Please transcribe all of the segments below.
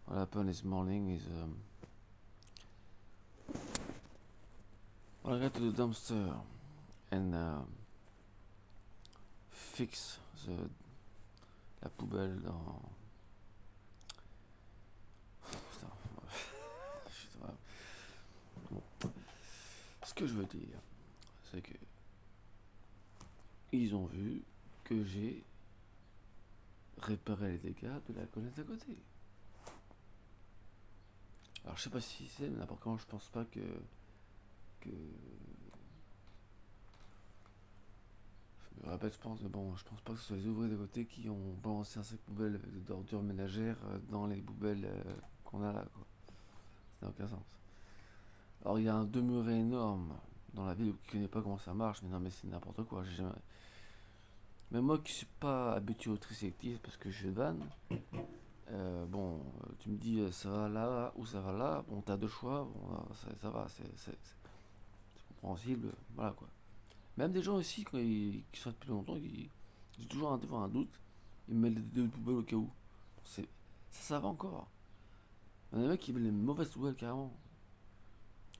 what happened this morning is when I got to the dumpster and fix la poubelle dans. Putain, putain. Bon. Ce que je veux dire, c'est que ils ont vu que j'ai réparé les dégâts de la colonne d'à côté. Alors je sais pas si c'est, mais n'importe comment je pense pas que je me répète, je pense, mais bon, je pense pas que ce soit les ouvriers de côté qui ont balancé un sac poubelle d'ordures ménagères dans les poubelles qu'on a là, quoi. Ça n'a aucun sens. Alors il y a un demeuré énorme dans la ville qui connaît pas comment ça marche, mais non, mais c'est n'importe quoi. J'ai jamais. Même moi qui suis pas habitué au tri sélectif parce que je suis de vanne, bon, tu me dis ça va là ou ça va là, bon, t'as deux choix, bon, ça va, c'est compréhensible, voilà quoi. Même des gens ici qui sont depuis longtemps, j'ai toujours un doute, ils me mettent les deux poubelles au cas où. C'est, ça va encore. Il y en a un mec qui met les mauvaises poubelles carrément.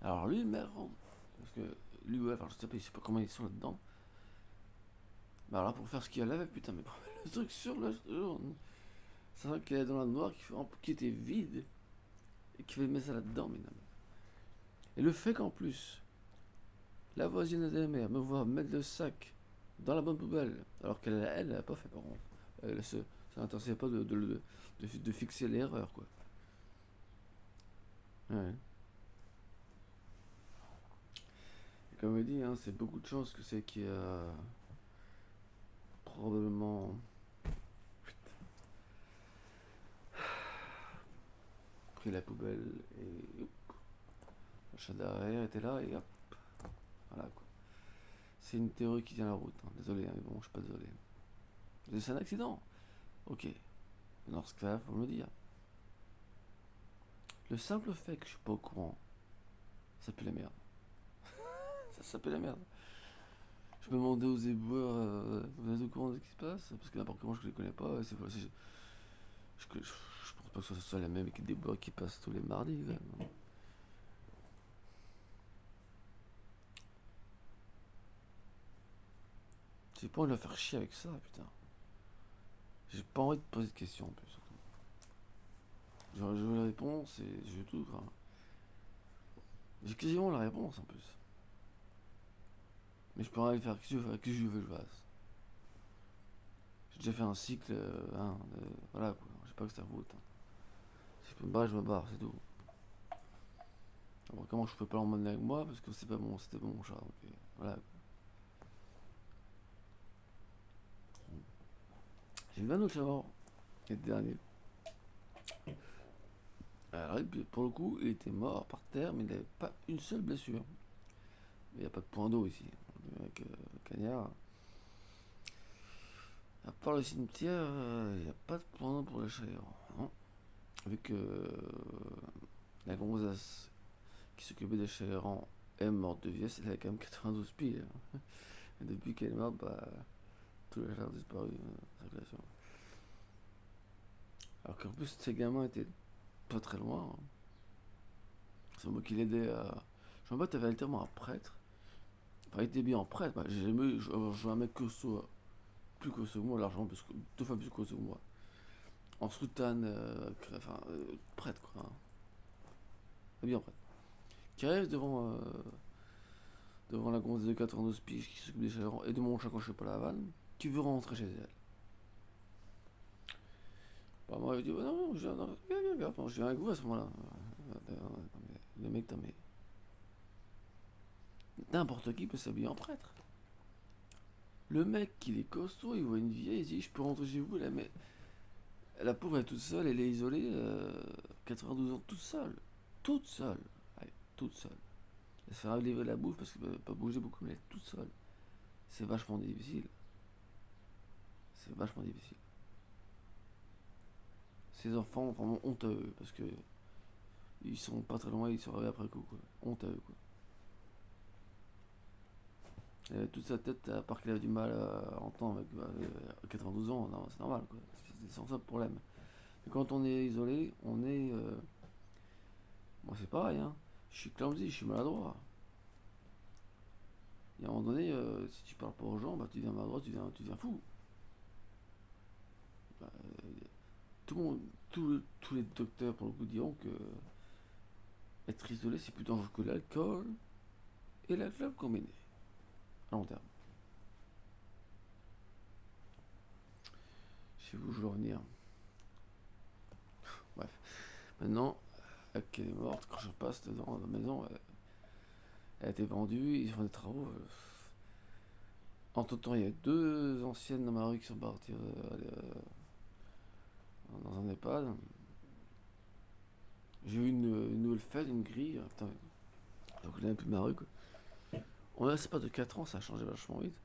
Alors lui, il me rend. Parce que lui, ouais, enfin, je sais pas comment ils sont là-dedans. Mais alors là, pour faire ce qu'il y a là, putain, mais le truc sur le. C'est vrai qu'elle est dans la noire qui était vide et qui fait mettre ça là-dedans, mais non. Et le fait qu'en plus, la voisine de la mère me voit mettre le sac dans la bonne poubelle, alors elle a pas fait par contre. Ça n'intéressait pas de fixer l'erreur, quoi. Ouais. Et comme je dit, hein, c'est beaucoup de chance que c'est qui a probablement pris la poubelle et hop, le chat derrière était là et hop, voilà quoi. C'est une théorie qui tient la route, hein. Désolé, hein, mais bon, je suis pas désolé. C'est un accident. Ok. Dans ce cas, faut me le dire. Le simple fait que je suis pas au courant, ça pue la merde. Ça pue la merde. Je me demandais aux éboueurs, vous êtes au courant de ce qui se passe? Parce que n'importe comment je les connais pas. Je pense pas que ce soit la même équipe d'éboueurs qui passe tous les mardis quand même. J'ai pas envie de le faire chier avec ça, putain. J'ai pas envie de poser de questions en plus. Surtout. Genre, je veux la réponse et je veux tout, quoi. J'ai quasiment la réponse en plus. Mais je peux rien faire que je veux que je fasse. J'ai déjà fait un cycle, hein, voilà quoi. Je sais pas que ça vaut. Hein. Si je peux me barrer, je me barre, c'est tout. Alors, comment je peux pas l'emmener avec moi parce que c'était pas mon chat. Donc, voilà. J'ai vu un autre chat mort, le dernier. Alors, pour le coup, il était mort par terre, mais il n'avait pas une seule blessure. Il n'y a pas de point d'eau ici. Avec Cagnard. À part le cimetière, il n'y a pas de point d'eau pour les chats errants. Non. Avec la gonzesse qui s'occupait des chats errants est morte de vieillesse, elle a quand même 92 piles. Et depuis qu'elle est morte, bah, tous les chats ont disparu de la circulation. Alors qu'en plus, ces gamins étaient pas très loin. Hein. C'est moi qui l'aidais à. Je me rappelle, t'avais littéralement un prêtre. Enfin, il était bien en prêtre. Bah, j'ai jamais eu. Je vois un mec costaud, plus costaud que moi, largement, deux fois plus costaud que moi. En soutane, enfin, prêtre quoi. Hein. Bien prêtre. Qui arrive devant la gonzesse de 92 piges qui s'occupe des chaleurs et de mon chat quand je fais pas la vanne, qui veut rentrer chez elle. Bah, moi, je dis, bah, non, je viens avec vous à ce moment-là. Le mec, mais n'importe qui peut s'habiller en prêtre. Le mec, il est costaud, il voit une vieille, il dit, je peux rentrer chez vous, là, mais la pauvre est toute seule, elle est isolée, 92 ans, toute seule. Toute seule. Ouais, toute seule. Elle se fait enlever la bouffe parce qu'elle peut pas bouger beaucoup, mais elle est toute seule. C'est vachement difficile. C'est vachement difficile. Ces enfants, vraiment honte à eux, parce que ils sont pas très loin, ils sont arrivés après le coup, quoi. Honte à eux, quoi. Elle avait toute sa tête, à part qu'elle avait du mal à entendre avec 92 ans, non, c'est normal, quoi. C'est sans ça le problème. Et quand on est isolé, on est. Moi, c'est pareil, hein. Je suis clumsy, je suis maladroit. Et à un moment donné, si tu parles pas aux gens, bah, tu deviens maladroit, tu deviens fou. Bah, tout le monde, tous les docteurs, pour le coup, diront que être isolé, c'est plus dangereux que l'alcool et la clope combinée, à long terme. Je sais où je veux revenir. Bref. Maintenant, qu'elle est morte, quand je passe devant la maison, elle a été vendue, ils font des travaux. Entre temps, il y a deux anciennes dans ma rue qui sont parties dans un EHPAD. J'ai eu une nouvelle fête, une grille. Putain, donc je n'avais plus ma rue, quoi. On a, c'est pas de 4 ans, ça a changé vachement vite.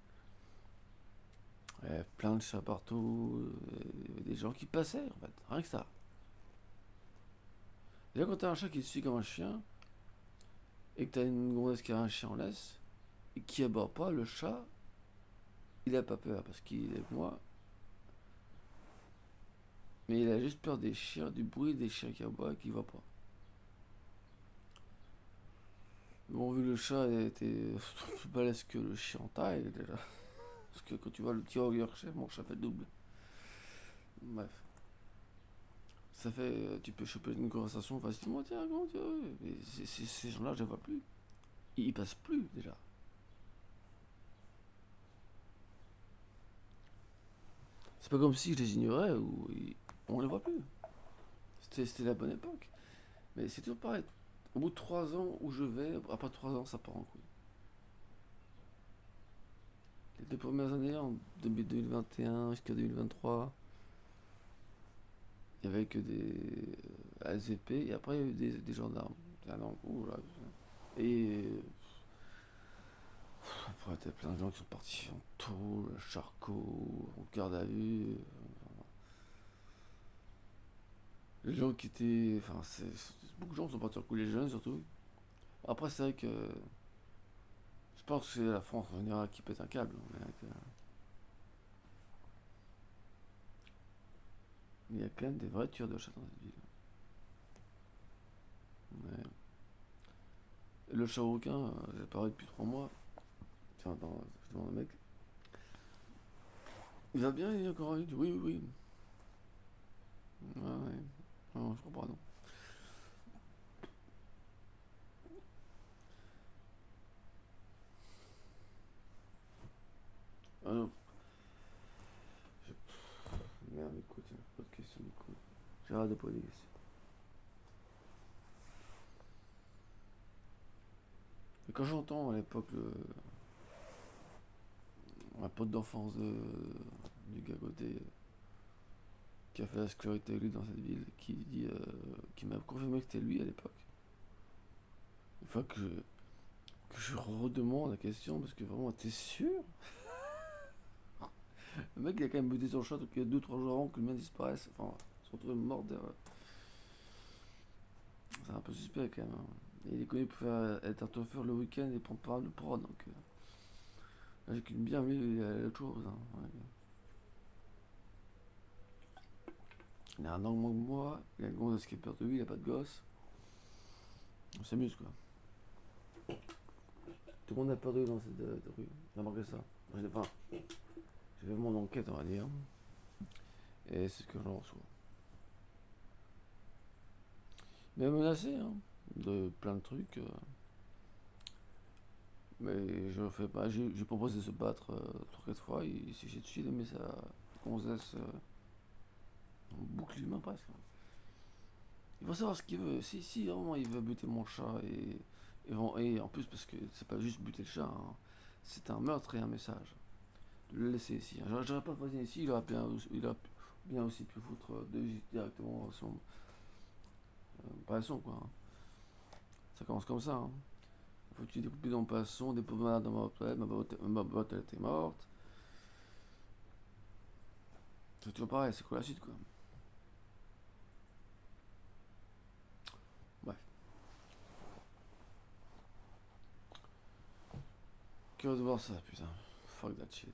Plein de chats partout, il y avait des gens qui passaient, en fait, rien que ça. Déjà, quand t'as un chat qui te suit comme un chien, et que t'as une gonzesse qui a un chien en laisse, et qui aboie pas, le chat, il a pas peur, parce qu'il est avec moi, mais il a juste peur des chiens, du bruit des chiens qui aboient et qui voient pas. Bon, vu que le chat était plus balèze que le chien en taille, déjà. Parce que quand tu vois le petit Yorkshire, mon chat fait le double. Bref. Ça fait, tu peux choper une conversation facilement, tiens, comment tu vas? Mais ces gens-là, je les vois plus. Ils passent plus, déjà. C'est pas comme si je les ignorais ou on les voit plus. C'était la bonne époque. Mais c'est toujours pareil. Au bout de 3 ans où je vais, après 3 ans, ça part en couille. Les 2 premières années, en 2021 jusqu'à 2023, il y avait que des ASVP et après il y a eu des gendarmes. Ah non, ouh là. Et après, t'as plein de gens qui sont partis en tôle, charcot, en garde à vue. Les gens qui étaient. Enfin, beaucoup de gens sont partis en couille, les jeunes surtout. Après, c'est vrai que je pense que c'est la France en général qui pète un câble. Mais il y a quand même des vrais tueurs de chats dans cette ville. Ouais. Et le chat rouquin, j'ai parlé depuis 3 mois. Tiens, attends, je demande au mec. Il va bien, il est encore en vie. Oui, oui, oui. Ouais, ouais. Non, je comprends, non. Ah non, merde, écoute, pas de question du coup. J'ai hâte de poser des questions. Et quand j'entends à l'époque un pote d'enfance du gars à côté qui a fait la scolarité avec lui dans cette ville, qui m'a confirmé que c'était lui à l'époque. Une fois que je redemande la question, parce que vraiment, t'es sûr? Le mec, il a quand même buté son chat depuis 2-3 jours avant que le mien disparaisse. Enfin, se retrouve mort derrière. C'est un peu suspect quand même, hein. Et il est connu pour faire être un toffeur le week-end et prendre pas mal de prod, donc là, j'ai qu'une bien vu l'autre chose, hein. Ouais. Il a un an de moins que moi, il a une gonzesse qui est peur de lui, il a pas de gosse. On s'amuse quoi. Tout le monde a peur de lui dans cette rue. J'ai remarqué ça. Enfin, j'ai fait mon enquête, on va dire. Et c'est ce que j'en reçois. Mais menacé, hein, de plein de trucs. Mais je fais pas. J'ai proposé de se battre 3-4 fois. Il s'est jeté dessus, il a mis sa gonzesse en boucle humain presque. Il faut savoir ce qu'il veut. Si vraiment il veut buter mon chat et en plus parce que c'est pas juste buter le chat, hein, c'est un meurtre et un message. De le laisser ici, hein. J'aurais pas posé ici, il aurait bien aussi pu foutre directement son paillasson quoi, hein. Ça commence comme ça, hein. Faut que tu découpes dans mon paillasson, des pauvres malades dans ma botte elle était morte. C'est toujours pareil, c'est quoi la suite quoi. Bref. curieux de voir ça, putain. Fuck that shit.